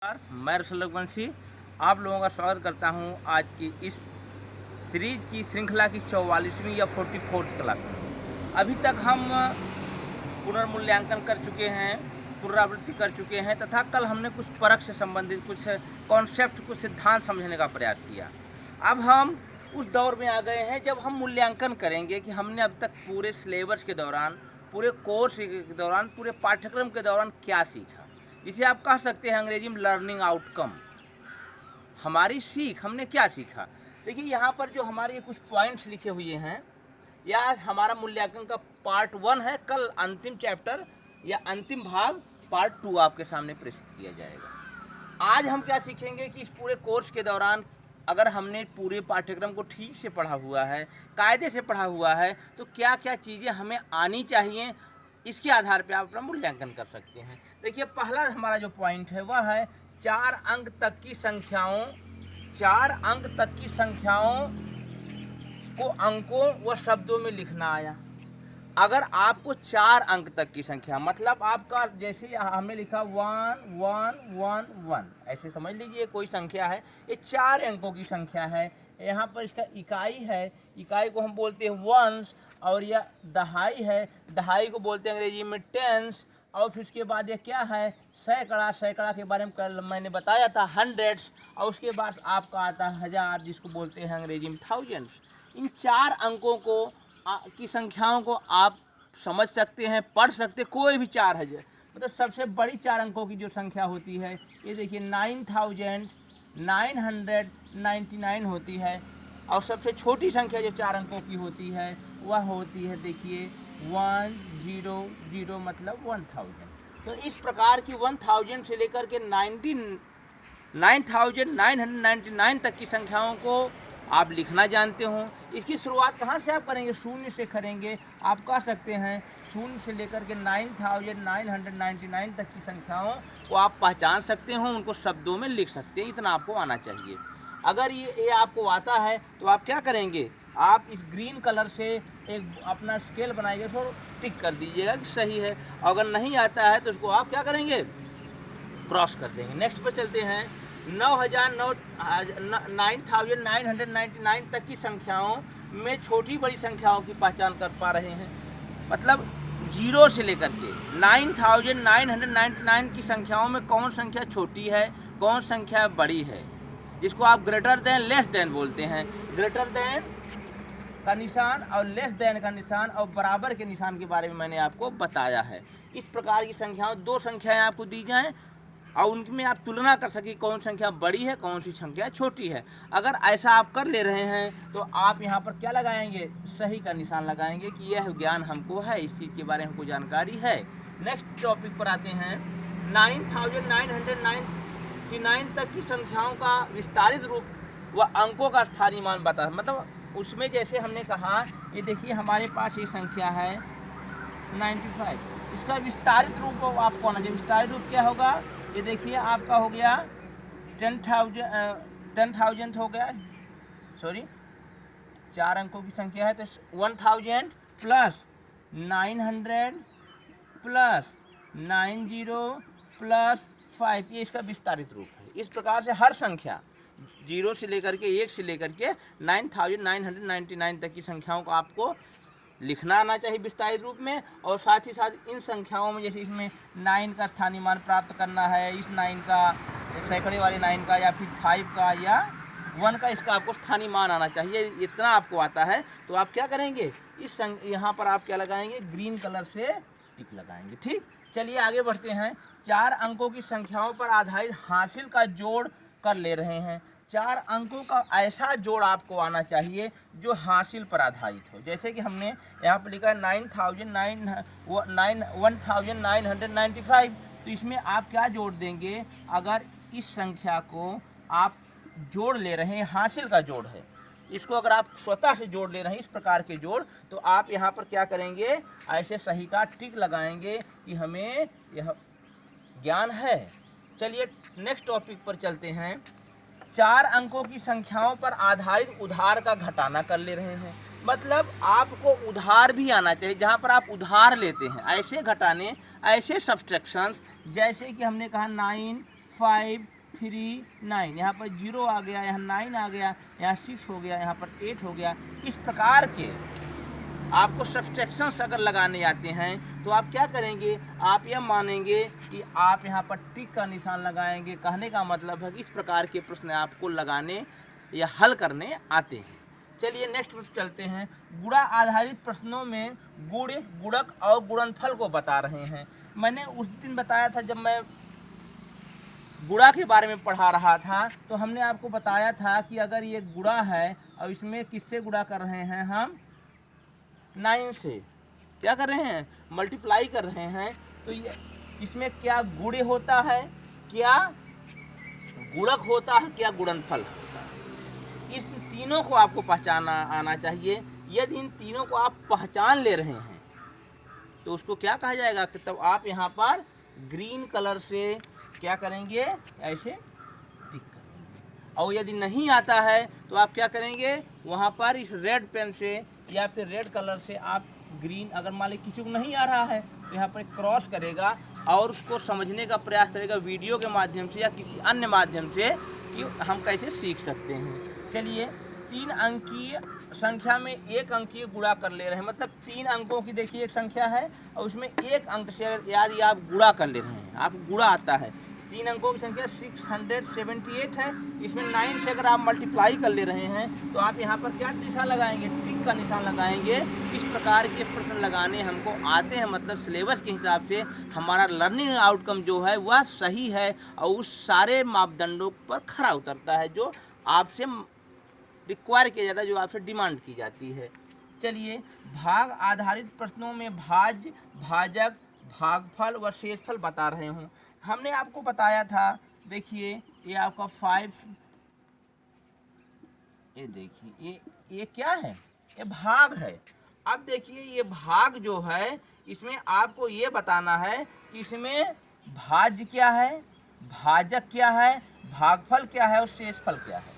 मैं रसल रघुवंशी आप लोगों का स्वागत करता हूं आज की इस सीरीज की श्रृंखला की 44वीं या 44th क्लास में। अभी तक हम पुनर्मूल्यांकन कर चुके हैं, पुनरावृत्ति कर चुके हैं तथा कल हमने कुछ परख से संबंधित कुछ कॉन्सेप्ट, कुछ सिद्धांत समझने का प्रयास किया। अब हम उस दौर में आ गए हैं जब हम मूल्यांकन करेंगे कि हमने अब तक पूरे सिलेबस के दौरान, पूरे कोर्स के दौरान, पूरे पाठ्यक्रम के दौरान क्या सीखा। इसे आप कह सकते हैं अंग्रेजी में लर्निंग आउटकम, हमारी सीख, हमने क्या सीखा। देखिए यहाँ पर जो हमारे कुछ पॉइंट्स लिखे हुए हैं, या हमारा मूल्यांकन का पार्ट 1 है। कल अंतिम चैप्टर या अंतिम भाग पार्ट 2 आपके सामने प्रस्तुत किया जाएगा। आज हम क्या सीखेंगे कि इस पूरे कोर्स के दौरान अगर हमने पूरे पाठ्यक्रम को ठीक से पढ़ा हुआ है, कायदे से पढ़ा हुआ है, तो क्या क्या चीज़ें हमें आनी चाहिए, इसके आधार पर आप अपना मूल्यांकन कर सकते हैं। देखिए पहला हमारा जो पॉइंट है वह है 4 अंक तक की संख्याओं, 4 अंक तक की संख्याओं को अंकों व शब्दों में लिखना आया। अगर आपको 4 अंक तक की संख्या, मतलब आपका जैसे हमने लिखा 1 1 1 1, ऐसे समझ लीजिए कोई संख्या है, ये 4 अंकों की संख्या है। यहाँ पर इसका इकाई है, इकाई को हम बोलते हैं वंस, और यह दहाई है, दहाई को बोलते हैं अंग्रेजी में टेंस। और फिर उसके बाद ये क्या है, सैकड़ा, सैकड़ा के बारे में कल मैंने बताया था, हंड्रेड्स। और उसके बाद आपका आता है हज़ार, जिसको बोलते हैं अंग्रेजी में थाउजेंड्स। इन 4 अंकों को की संख्याओं को आप समझ सकते हैं, पढ़ सकते हैं। कोई भी 4 है, मतलब सबसे बड़ी 4 अंकों की जो संख्या होती है, ये देखिए 9999 होती है। और सबसे छोटी संख्या जो 4 अंकों की होती है वह होती है, देखिए 100, मतलब 1000। तो इस प्रकार की 1000 से लेकर के 9999 तक की संख्याओं को आप लिखना जानते हो। इसकी शुरुआत कहाँ से आप करेंगे, शून्य से करेंगे। आप कह सकते हैं शून्य से लेकर के 9999 तक की संख्याओं को आप पहचान सकते हो, उनको शब्दों में लिख सकते हैं, इतना आपको आना चाहिए। अगर ये आपको आता है तो आप क्या करेंगे, आप इस ग्रीन कलर से एक अपना स्केल बनाइए, उसको टिक कर दीजिएगा कि सही है। अगर नहीं आता है तो उसको आप क्या करेंगे, क्रॉस कर देंगे। नेक्स्ट पर चलते हैं। 9999 तक की संख्याओं में छोटी बड़ी संख्याओं की पहचान कर पा रहे हैं, मतलब 0 से लेकर के 9999 की संख्याओं में कौन संख्या छोटी है, कौन संख्या बड़ी है, जिसको आप ग्रेटर देन, लेस देन बोलते हैं। ग्रेटर देन का निशान और लेस देन का निशान और बराबर के निशान के बारे में मैंने आपको बताया है। इस प्रकार की संख्याओं, 2 संख्याएं आपको दी जाएं और उनमें आप तुलना कर सकें कौन संख्या बड़ी है, कौन सी संख्या छोटी है। अगर ऐसा आप कर ले रहे हैं तो आप यहाँ पर क्या लगाएंगे, सही का निशान लगाएंगे कि यह ज्ञान हमको है, इस चीज़ के बारे में हमको जानकारी है। नेक्स्ट टॉपिक पर आते हैं। 9999 तक की संख्याओं का विस्तारित रूप व अंकों का स्थानीय मान बता, मतलब उसमें जैसे हमने कहा, ये देखिए हमारे पास ये संख्या है 95, इसका विस्तारित रूप आपको आना चाहिए। विस्तारित रूप क्या होगा, ये देखिए आपका हो गया 10,000 हो गया, सॉरी 4 अंकों की संख्या है तो 1000 प्लस 900 प्लस 90 प्लस 5, ये इसका विस्तारित रूप है। इस प्रकार से हर संख्या 0 से लेकर के 1 से लेकर के 9999 तक की संख्याओं को आपको लिखना आना चाहिए विस्तारित रूप में। और साथ ही साथ इन संख्याओं में, जैसे इसमें 9 का स्थानीय मान प्राप्त करना है, इस 9 का, सैकड़े वाले 9 का, या फिर 5 का या 1 का, इसका आपको स्थानीय मान आना चाहिए। इतना आपको आता है तो आप क्या करेंगे, इस यहाँ पर आप क्या लगाएंगे, ग्रीन कलर से टिक लगाएंगे। ठीक, चलिए आगे बढ़ते हैं। 4 अंकों की संख्याओं पर आधारित हासिल का जोड़ कर ले रहे हैं। 4 अंकों का ऐसा जोड़ आपको आना चाहिए जो हासिल पर आधारित हो। जैसे कि हमने यहाँ पर लिखा है 1995, तो इसमें आप क्या जोड़ देंगे, अगर इस संख्या को आप जोड़ ले रहे हैं, हासिल का जोड़ है, इसको अगर आप स्वतः से जोड़ ले रहे हैं, इस प्रकार के जोड़, तो आप यहाँ पर क्या करेंगे, ऐसे सही का टिक लगाएंगे कि हमें यह ज्ञान है। चलिए नेक्स्ट टॉपिक पर चलते हैं। 4 अंकों की संख्याओं पर आधारित उधार का घटाना कर ले रहे हैं, मतलब आपको उधार भी आना चाहिए। जहाँ पर आप उधार लेते हैं, ऐसे घटाने, ऐसे सब्सट्रैक्शंस, जैसे कि हमने कहा 9, 5, 39, यहाँ पर 0 आ गया, यहाँ 9 आ गया, यहाँ 6 हो गया, यहाँ पर 8 हो गया। इस प्रकार के आपको सब्सट्रैक्शंस अगर लगाने आते हैं तो आप क्या करेंगे, आप यह मानेंगे कि आप यहाँ पर टिक का निशान लगाएंगे। कहने का मतलब है कि इस प्रकार के प्रश्न आपको लगाने या हल करने आते हैं। चलिए नेक्स्ट प्रश्न चलते हैं। गुणा आधारित प्रश्नों में गुण, गुणक और गुणनफल को बता रहे हैं। मैंने उस दिन बताया था जब मैं गुणा के बारे में पढ़ा रहा था, तो हमने आपको बताया था कि अगर ये गुणा है और इसमें किससे गुणा कर रहे हैं, हम 9 से क्या कर रहे हैं, मल्टीप्लाई कर रहे हैं, तो ये इसमें क्या गुणे होता है, क्या गुणक होता है, क्या गुणनफल होता है। इस तीनों को आपको पहचाना आना चाहिए। यदि इन तीनों को आप पहचान ले रहे हैं तो उसको क्या कहा जाएगा, कि तब आप यहाँ पर ग्रीन कलर से क्या करेंगे, ऐसे टिक करेंगे। और यदि नहीं आता है तो आप क्या करेंगे, वहाँ पर इस रेड पेन से या फिर रेड कलर से आप ग्रीन, अगर मान लीजिए किसी को नहीं आ रहा है तो यहाँ पर क्रॉस करेगा और उसको समझने का प्रयास करेगा वीडियो के माध्यम से या किसी अन्य माध्यम से कि हम कैसे सीख सकते हैं। चलिए 3 अंकीय संख्या में 1 अंकीय गुणा कर ले रहे हैं, मतलब 3 अंकों की देखिए एक संख्या है और उसमें 1 अंक से यदि आप गुणा कर ले रहे हैं, आप गुणा आता है, 3 अंकों की संख्या 678 है, इसमें 9 से अगर आप मल्टीप्लाई कर ले रहे हैं तो आप यहाँ पर क्या निशान लगाएंगे, टिक का निशान लगाएंगे। इस प्रकार के प्रश्न लगाने हमको आते हैं, मतलब सिलेबस के हिसाब से हमारा लर्निंग आउटकम जो है वह सही है और उस सारे मापदंडों पर खरा उतरता है जो आपसे रिक्वायर किया जाता है, जो आपसे डिमांड की जाती है। चलिए भाग आधारित प्रश्नों में भाज्य, भाजक, भागफल व शेषफल बता रहे हूँ। हमने आपको बताया था, देखिए ये आपका 5, ये देखिए ये क्या है, ये भाग है। अब देखिए ये भाग जो है इसमें आपको ये बताना है कि इसमें भाज्य क्या है, भाजक क्या है, भागफल क्या है और शेषफल क्या है।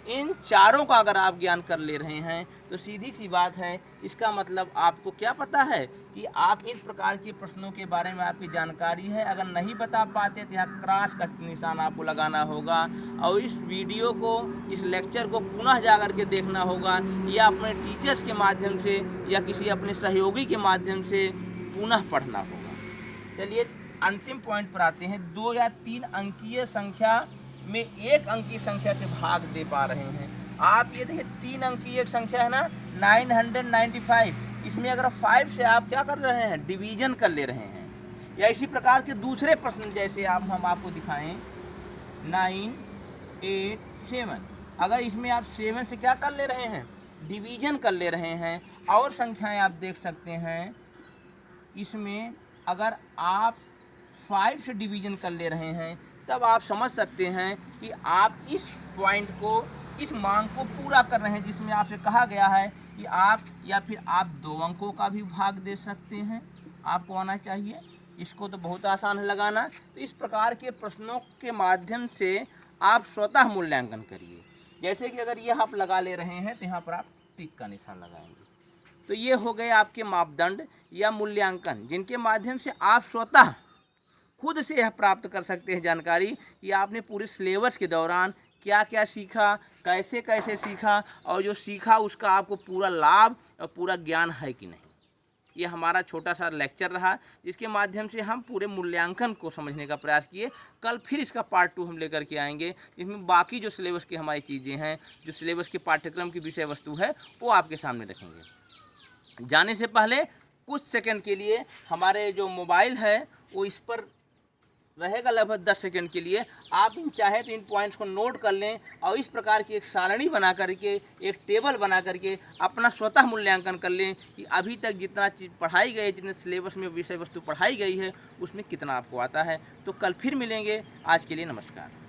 इन चारों का अगर आप ज्ञान कर ले रहे हैं तो सीधी सी बात है, इसका मतलब आपको क्या पता है कि आप इस प्रकार के प्रश्नों के बारे में आपकी जानकारी है। अगर नहीं बता पाते तो यहाँ क्रॉस का निशान आपको लगाना होगा और इस वीडियो को, इस लेक्चर को पुनः जा कर के देखना होगा या अपने टीचर्स के माध्यम से या किसी अपने सहयोगी के माध्यम से पुनः पढ़ना होगा। चलिए अंतिम पॉइंट पर आते हैं। 2 या 3 अंकीय संख्या में 1 अंक की संख्या से भाग दे पा रहे हैं। आप ये देखिए 3 अंक की एक संख्या है ना, 995, इसमें अगर 5 से आप क्या कर रहे हैं, डिवीजन कर ले रहे हैं। या इसी प्रकार के दूसरे प्रश्न जैसे हम आपको दिखाएं 9, 8, 7, अगर इसमें आप 7 से क्या कर ले रहे हैं, डिवीजन कर ले रहे हैं। और संख्याएं आप देख सकते हैं, इसमें अगर आप 5 से डिवीजन कर ले रहे हैं तब आप समझ सकते हैं कि आप इस पॉइंट को, इस मांग को पूरा कर रहे हैं, जिसमें आपसे कहा गया है कि आप या फिर आप 2 अंकों का भी भाग दे सकते हैं, आपको आना चाहिए। इसको तो बहुत आसान है लगाना। तो इस प्रकार के प्रश्नों के माध्यम से आप स्वतः मूल्यांकन करिए। जैसे कि अगर यह आप लगा ले रहे हैं तो यहाँ पर आप टिक का निशान लगाएंगे। तो ये हो गए आपके मापदंड या मूल्यांकन, जिनके माध्यम से आप स्वतः खुद से यह प्राप्त कर सकते हैं जानकारी कि आपने पूरे सिलेबस के दौरान क्या क्या सीखा, कैसे कैसे सीखा और जो सीखा उसका आपको पूरा लाभ और पूरा ज्ञान है कि नहीं। ये हमारा छोटा सा लेक्चर रहा, जिसके माध्यम से हम पूरे मूल्यांकन को समझने का प्रयास किए। कल फिर इसका पार्ट 2 हम लेकर के आएंगे, जिसमें बाकी जो सिलेबस की हमारी चीज़ें हैं, जो सिलेबस के पाठ्यक्रम की विषय वस्तु है, वो आपके सामने रखेंगे। जाने से पहले कुछ सेकंड के लिए हमारे जो मोबाइल है वो इस पर रहेगा लगभग 10 सेकंड के लिए। आप चाहे तो इन पॉइंट्स को नोट कर लें और इस प्रकार की एक सारणी बना करके, एक टेबल बना करके अपना स्वतः मूल्यांकन कर लें कि अभी तक जितना चीज़ पढ़ाई गई है, जितने सिलेबस में विषय वस्तु पढ़ाई गई है, उसमें कितना आपको आता है। तो कल फिर मिलेंगे। आज के लिए नमस्कार।